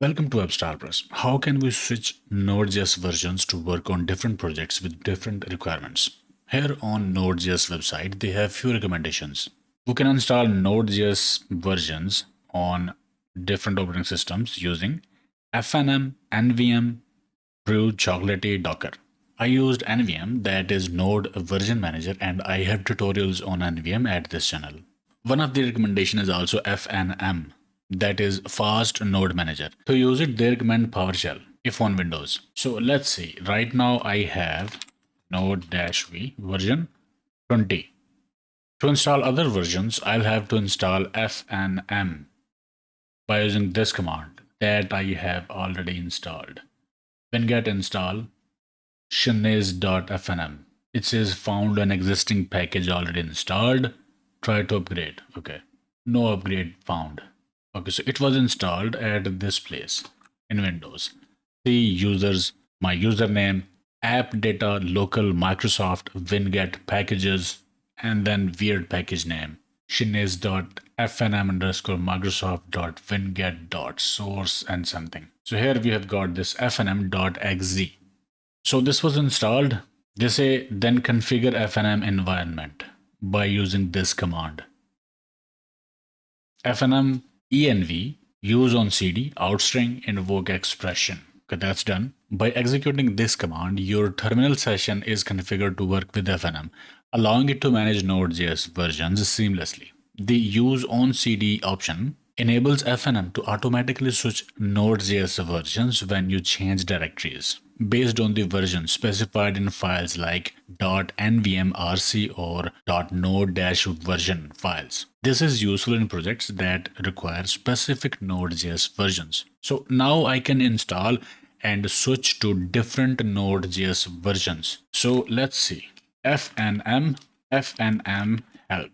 Welcome to WebStarPress. How can we switch Node.js versions to work on different projects with different requirements? Here on Node.js website, they have few recommendations. We can install Node.js versions on different operating systems using FNM, NVM, Brew, Chocolatey, Docker. I used NVM, that is Node Version Manager, and I have tutorials on NVM at this channel. One of the recommendation is also FNM, that is Fast Node Manager. To use it, they recommend PowerShell if on Windows. So let's see. Right now I have Node-V version 20. To install other versions, I'll have to install FNM by using this command that I have already installed. Winget install shinez.fnm. It says found an existing package already installed. Try to upgrade. Okay. No upgrade found. Okay, so it was installed at this place in Windows. The users, my username, app data, local Microsoft, winget packages, and then weird package name. shinez.fnm underscore Microsoft.winget.source and something. So here we have got this fnm.exe. So this was installed. They say then configure FNM environment by using this command. FNM env use on cd outstring invoke expression. Okay, that's done. By executing this command, your terminal session is configured to work with FNM, allowing it to manage Node.js versions seamlessly. The use on cd option enables FNM to automatically switch Node.js versions when you change directories based on the version specified in files like .nvmrc or .node-version files. This is useful in projects that require specific Node.js versions. So now I can install and switch to different Node.js versions. So let's see. FNM help.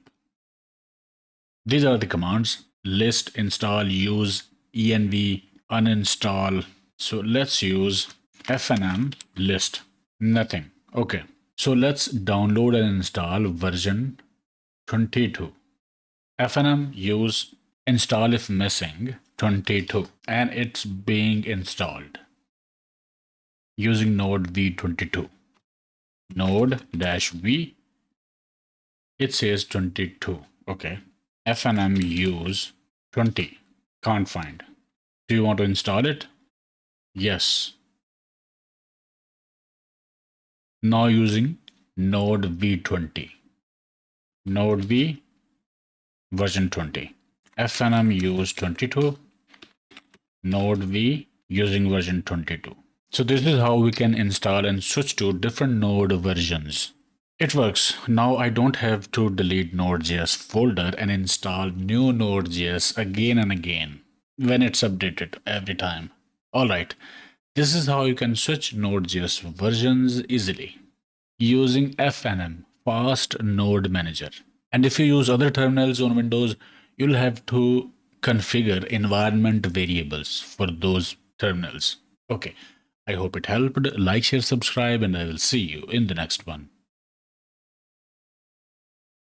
These are the commands: list, install, use, env, uninstall. So let's use FNM list. Nothing. Okay. So let's download and install version 22. FNM use install if missing 22, and it's being installed using Node v22. Node-v, it says 22. Okay. FNM use 20. Can't find. Do you want to install it? Yes. Now using Node v20. Node v version 20. FNM use 22. Node v using version 22. So this is how we can install and switch to different Node versions. It works. Now I don't have to delete Node.js folder and install new Node.js again and again when it's updated every time. Alright, this is how you can switch Node.js versions easily using FNM, Fast Node Manager. And if you use other terminals on Windows, you'll have to configure environment variables for those terminals. Okay, I hope it helped. Like, share, subscribe, and I will see you in the next one.